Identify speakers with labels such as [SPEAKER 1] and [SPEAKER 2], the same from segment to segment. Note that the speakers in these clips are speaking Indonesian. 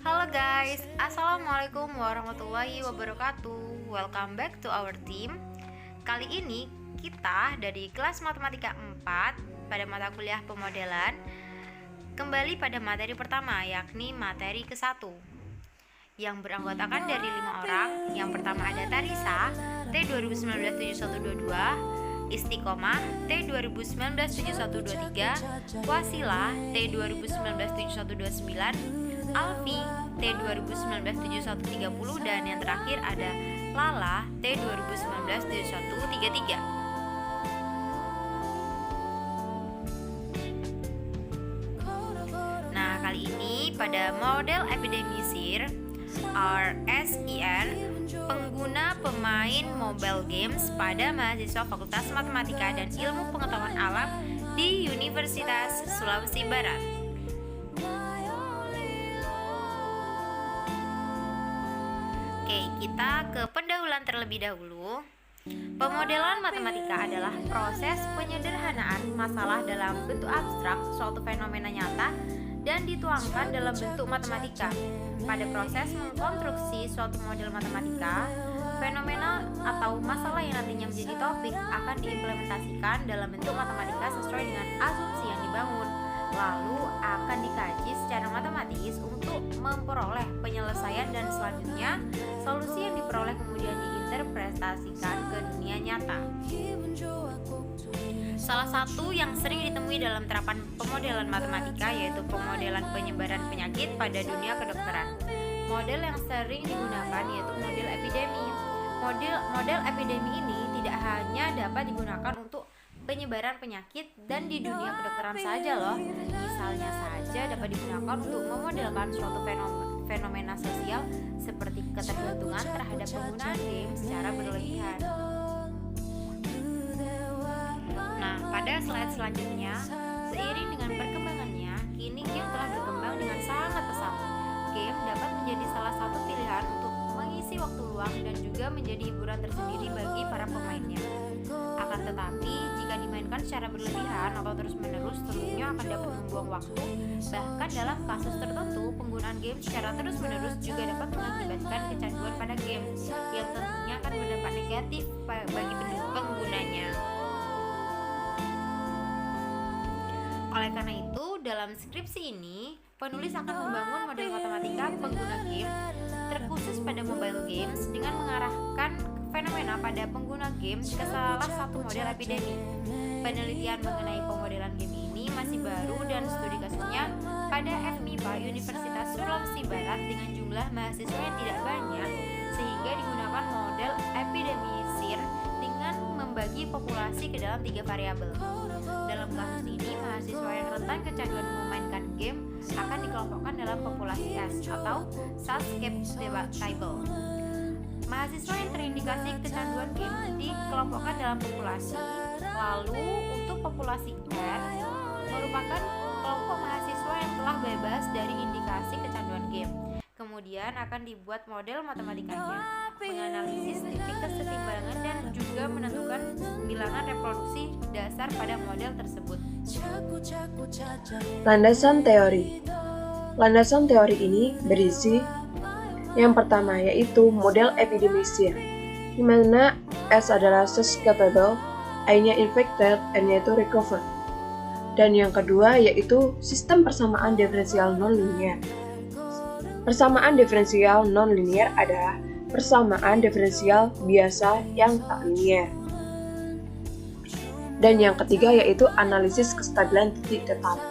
[SPEAKER 1] Halo guys, Assalamualaikum warahmatullahi wabarakatuh. Welcome back to our team. Kali ini kita dari kelas matematika 4 pada mata kuliah pemodelan kembali pada materi pertama, yakni materi ke-1 yang beranggotakan dari 5 orang. Yang pertama ada Tarisa, T2019-7122, Istiqomah, T2019-7123, Wasila, T2019-7129, Alfi, T2019-7130, dan yang terakhir ada Lala, T2019-7133. Nah, kali ini pada model epidemi SIR (RSIR), pengguna pemain mobile games pada mahasiswa Fakultas Matematika dan Ilmu Pengetahuan Alam di Universitas Sulawesi Barat. Oke, kita ke pendahuluan terlebih dahulu. Pemodelan matematika adalah proses penyederhanaan masalah dalam bentuk abstrak suatu fenomena nyata dan dituangkan dalam bentuk matematika. Pada proses mengkonstruksi suatu model matematika, fenomena atau masalah yang nantinya menjadi topik akan diimplementasikan dalam bentuk matematika sesuai dengan asumsi yang dibangun, lalu akan dikaji secara matematis untuk memperoleh penyelesaian, dan selanjutnya solusi yang diperoleh kemudian diinterpretasikan ke dunia nyata. Salah satu yang sering ditemui dalam terapan pemodelan matematika yaitu pemodelan penyebaran penyakit pada dunia kedokteran. Model yang sering digunakan yaitu model epidemi. Model epidemi ini tidak hanya dapat digunakan untuk penyebaran penyakit dan di dunia kedokteran saja loh. Misalnya saja dapat digunakan untuk memodelkan suatu fenomena sosial seperti ketergantungan terhadap penggunaan game secara berlebihan. Nah, pada slide selanjutnya, seiring dengan perkembangannya, kini game telah berkembang dengan sangat pesat. Game dapat menjadi salah satu pilihan untuk mengisi waktu luang dan juga menjadi hiburan tersendiri bagi para pemainnya. Akan tetapi, jika dimainkan secara berlebihan atau terus-menerus, tentunya akan dapat membuang waktu. Bahkan dalam kasus tertentu, penggunaan game secara terus-menerus juga dapat mengakibatkan kecanduan pada game, yang tentunya akan berdampak negatif bagi penggunanya. Oleh karena itu, dalam skripsi ini, penulis akan membangun model matematika pengguna game terkhusus pada mobile games dengan mengarahkan fenomena pada pengguna game ke salah satu model epidemi. Penelitian mengenai pemodelan game ini masih baru dan studi kasusnya pada FMIPA Universitas Sulawesi Barat dengan jumlah mahasiswa yang tidak banyak, sehingga digunakan model epidemi SIR dengan membagi populasi ke dalam 3 variabel. Dalam kasus ini, mahasiswa yang rentan kecanduan memainkan game akan dikelompokkan dalam populasi S atau susceptible. Mahasiswa yang terindikasi kecanduan game dikelompokkan dalam populasi. Lalu untuk populasi R merupakan kelompok mahasiswa yang telah bebas dari indikasi kecanduan game. Kemudian akan dibuat model matematikanya, menganalisis titik kesetimbangan dan juga menentukan bilangan reproduksi dasar pada model tersebut.
[SPEAKER 2] Landasan teori. Landasan teori ini berisi yang pertama yaitu model epidemi SIR, di mana S adalah susceptible, I-nya infected, N-nya itu recovered. Dan yang kedua yaitu sistem persamaan diferensial nonlinear. Persamaan diferensial non-linear adalah persamaan diferensial biasa yang tak linear. Dan yang ketiga yaitu analisis kestabilan titik tetap.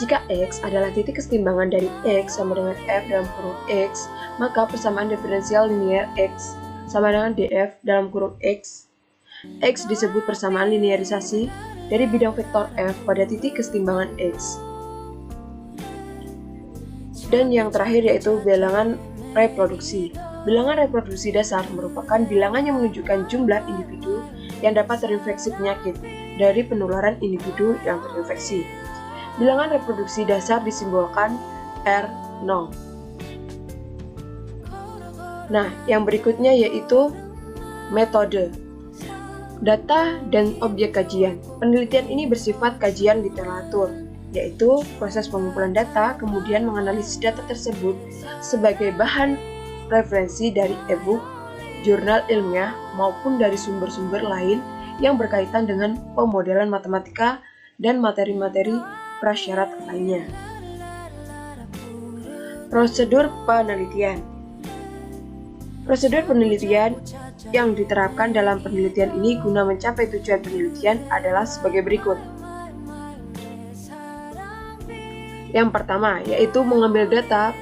[SPEAKER 2] Jika X adalah titik kesetimbangan dari X sama dengan F dalam kurung X, maka persamaan diferensial linear X sama dengan DF dalam kurung X. X disebut persamaan linearisasi dari bidang vektor F pada titik kesetimbangan X. Dan yang terakhir yaitu bilangan reproduksi. Bilangan reproduksi dasar merupakan bilangan yang menunjukkan jumlah individu yang dapat terinfeksi penyakit dari penularan individu yang terinfeksi. Bilangan reproduksi dasar disimbolkan R0. Nah, yang berikutnya yaitu metode. Data dan objek kajian. Penelitian ini bersifat kajian literatur. yaitu proses pengumpulan data, kemudian menganalisis data tersebut sebagai bahan referensi dari e-book, jurnal ilmiah, maupun dari sumber-sumber lain yang berkaitan dengan pemodelan matematika dan materi-materi prasyarat lainnya. Prosedur penelitian. Prosedur penelitian yang diterapkan dalam penelitian ini guna mencapai tujuan penelitian adalah sebagai berikut. Yang pertama, yaitu mengambil data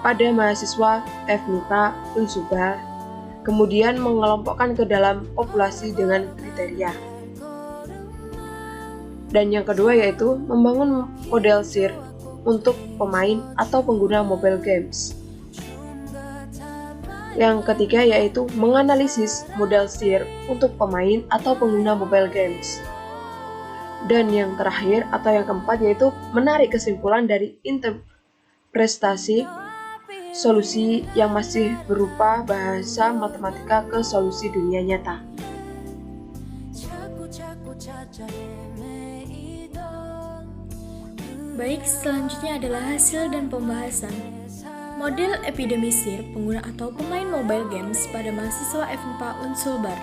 [SPEAKER 2] pada mahasiswa FMIPA Unsubar, kemudian mengelompokkan ke dalam populasi dengan kriteria. Dan yang kedua yaitu membangun model SIR untuk pemain atau pengguna mobile games. Yang ketiga yaitu menganalisis model SIR untuk pemain atau pengguna mobile games. Dan yang terakhir atau yang keempat yaitu menarik kesimpulan dari interpretasi solusi yang masih berupa bahasa matematika ke solusi dunia nyata.
[SPEAKER 3] Baik, selanjutnya adalah hasil dan pembahasan. Model epidemi SIR pengguna atau pemain mobile games pada mahasiswa FMIPA Unsulbar.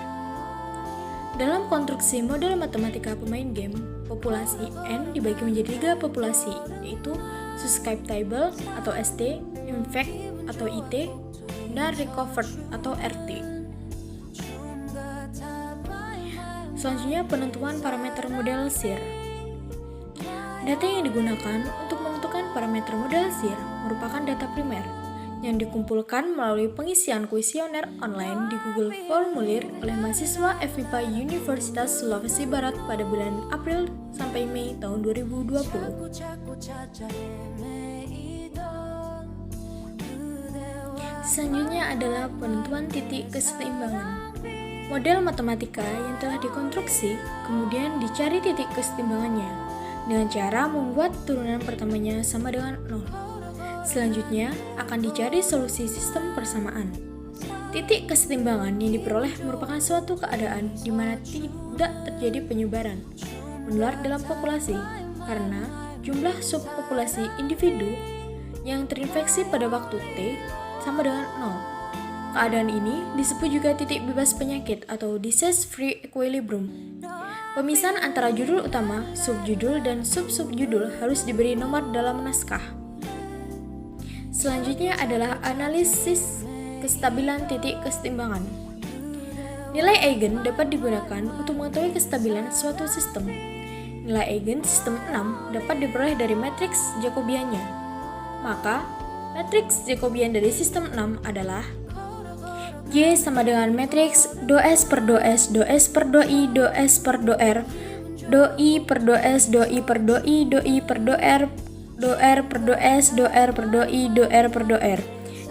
[SPEAKER 3] Dalam konstruksi model matematika pemain game, populasi N dibagi menjadi 3 populasi, yaitu susceptible atau ST, infect atau IT, dan recovered atau RT. Selanjutnya penentuan parameter model SIR. Data yang digunakan untuk menentukan parameter model SIR merupakan data primer yang dikumpulkan melalui pengisian kuesioner online di Google Formulir oleh mahasiswa FMIPA Universitas Sulawesi Barat pada bulan April sampai Mei tahun 2020. Selanjutnya adalah penentuan titik keseimbangan. Model matematika yang telah dikonstruksi kemudian dicari titik keseimbangannya dengan cara membuat turunan pertamanya sama dengan 0. Selanjutnya akan dicari solusi sistem persamaan. Titik keseimbangan yang diperoleh merupakan suatu keadaan di mana tidak terjadi penyebaran menular dalam populasi karena jumlah subpopulasi individu yang terinfeksi pada waktu T sama dengan 0. Keadaan ini disebut juga titik bebas penyakit atau disease free equilibrium. Pemisahan antara judul utama, subjudul, dan sub-subjudul harus diberi nomor dalam naskah. Selanjutnya adalah analisis kestabilan titik keseimbangan. Nilai eigen dapat digunakan untuk mengetahui kestabilan suatu sistem. Nilai eigen sistem 6 dapat diperoleh dari matriks Jacobiannya. Maka, matriks Jacobian dari sistem 6 adalah Y sama dengan matriks do S per do S, do S per do I, do S per do R, do I per do S, do I per do I, do I per do R per do S, do R per do I, do R per do R.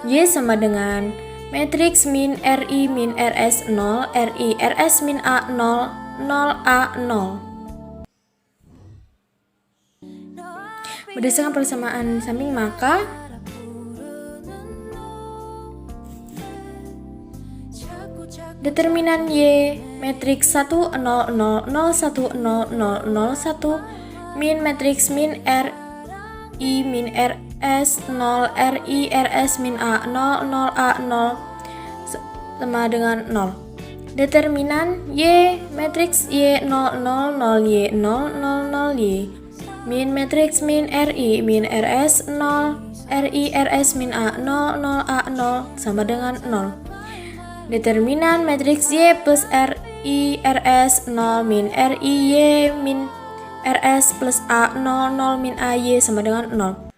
[SPEAKER 3] Y sama dengan matriks min RI min RS 0, RI RS min A 0, 0 A 0. Berdasarkan persamaan samping maka determinan Y matriks 1 0 0 0 1 0 0 0 1 min matriks min R I min RS 0 RI RS min A 0 0 A 0 sama dengan 0. Determinan Y matriks Y 0 0 0 Y 0 0 0 Y min matriks min RI min RS 0 RI RS min A 0 0 A 0 sama dengan 0. Determinan matriks Y plus RI RS 0 min RI Y min RS plus A 0 0 min AY sama dengan 0.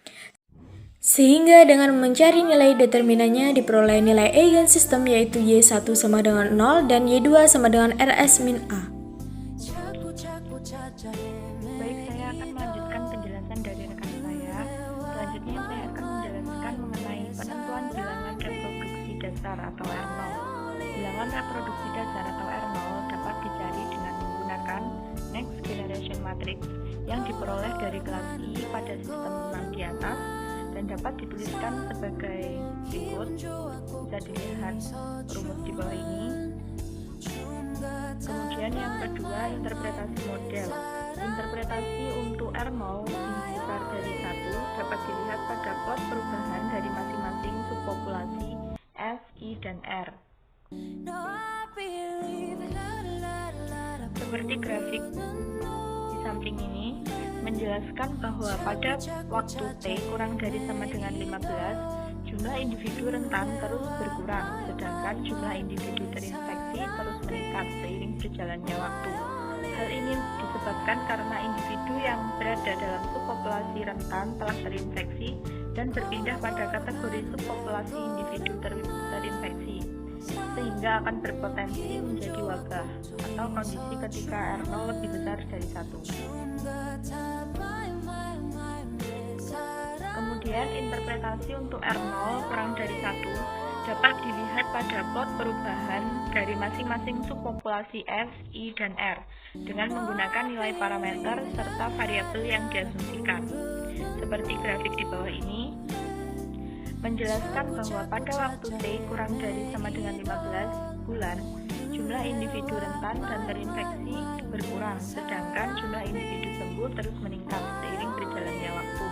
[SPEAKER 3] Sehingga dengan mencari nilai determinannya diperoleh nilai eigen sistem yaitu Y1 sama dengan 0 dan Y2 sama dengan RS min A.
[SPEAKER 4] Baik, saya akan melanjutkan penjelasan dari rekan saya. Selanjutnya saya akan menjelaskan mengenai penentuan bilangan reproduksi dasar atau R0. Bilangan reproduksi dasar atau R0 dapat dicari dengan menggunakan Next Generation Matrix yang diperoleh dari kelas I pada sistem 6 di atas dan dapat dituliskan sebagai berikut. Bisa dilihat rumus di bawah ini. Kemudian yang kedua, interpretasi model. Interpretasi untuk R0 bisa besar dari 1 dapat dilihat pada plot perubahan dari masing-masing subpopulasi S, I, dan R. Seperti grafik di samping ini menjelaskan bahwa pada waktu T kurang dari sama dengan 15, jumlah individu rentan terus berkurang, sedangkan jumlah individu terinfeksi terus meningkat seiring berjalannya waktu. Hal ini disebabkan karena individu yang berada dalam subpopulasi rentan telah terinfeksi dan berpindah pada kategori subpopulasi individu terinfeksi, sehingga akan berpotensi menjadi wabah atau kondisi ketika R0 lebih besar dari 1. Kemudian interpretasi untuk R0 kurang dari 1 dapat dilihat pada plot perubahan dari masing-masing subpopulasi S, I, dan R dengan menggunakan nilai parameter serta variabel yang diasumsikan. Seperti grafik di bawah ini menjelaskan bahwa pada waktu T kurang dari sama dengan 15 bulan, jumlah individu rentan dan terinfeksi berkurang, sedangkan jumlah individu sembuh terus meningkat seiring berjalannya waktu.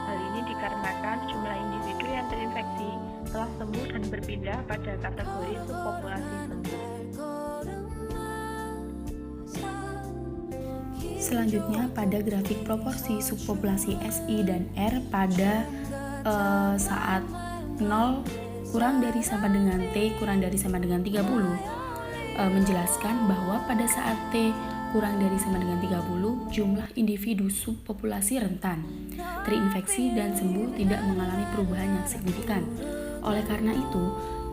[SPEAKER 4] Hal ini dikarenakan jumlah individu yang terinfeksi telah sembuh dan berpindah pada kategori subpopulasi sembuh.
[SPEAKER 3] Selanjutnya pada grafik proporsi subpopulasi SI dan R pada saat 0 kurang dari sama dengan T kurang dari sama dengan 30 menjelaskan bahwa pada saat T kurang dari sama dengan 30, jumlah individu subpopulasi rentan, terinfeksi dan sembuh tidak mengalami perubahan yang signifikan. Oleh karena itu,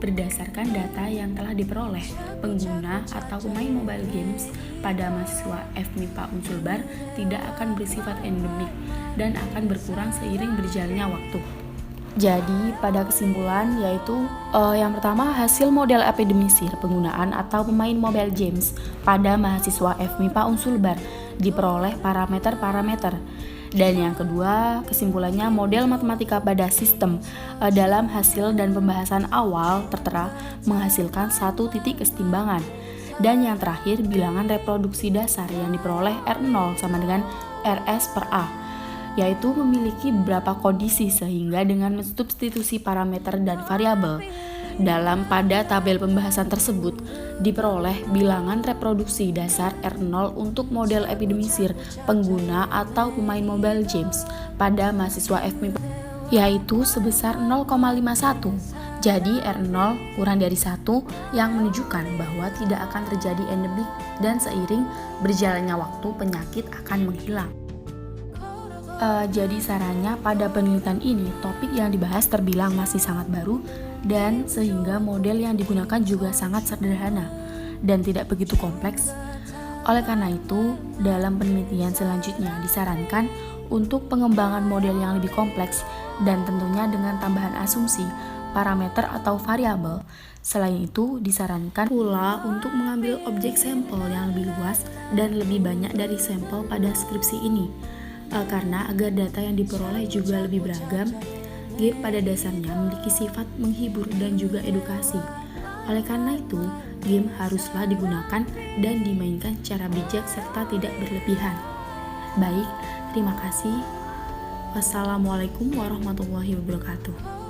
[SPEAKER 3] berdasarkan data yang telah diperoleh, pengguna atau pemain mobile games pada mahasiswa FMIPA Unsulbar tidak akan bersifat endemik dan akan berkurang seiring berjalannya waktu. Jadi, pada kesimpulan yaitu yang pertama, hasil model epidemisir penggunaan atau pemain mobile games pada mahasiswa FMIPA Unsulbar diperoleh parameter-parameter. Dan yang kedua, kesimpulannya model matematika pada sistem dalam hasil dan pembahasan awal tertera menghasilkan satu titik kesetimbangan. Dan yang terakhir, bilangan reproduksi dasar yang diperoleh R0 sama dengan RS per A, yaitu memiliki beberapa kondisi sehingga dengan mensubstitusi parameter dan variabel pada tabel pembahasan tersebut diperoleh bilangan reproduksi dasar R0 untuk model epidemisir pengguna atau pemain mobile games pada mahasiswa FMIPA yaitu sebesar 0,51. Jadi R0 kurang dari 1 yang menunjukkan bahwa tidak akan terjadi endemik dan seiring berjalannya waktu penyakit akan menghilang. Jadi sarannya pada penelitian ini topik yang dibahas terbilang masih sangat baru dan sehingga model yang digunakan juga sangat sederhana dan tidak begitu kompleks. Oleh karena itu, dalam penelitian selanjutnya disarankan untuk pengembangan model yang lebih kompleks dan tentunya dengan tambahan asumsi, parameter atau variabel. Selain itu, disarankan pula untuk mengambil objek sampel yang lebih luas dan lebih banyak dari sampel pada skripsi ini. Karena agar data yang diperoleh juga lebih beragam, game pada dasarnya memiliki sifat menghibur dan juga edukasi. Oleh karena itu, game haruslah digunakan dan dimainkan secara bijak serta tidak berlebihan. Baik, terima kasih. Wassalamualaikum warahmatullahi wabarakatuh.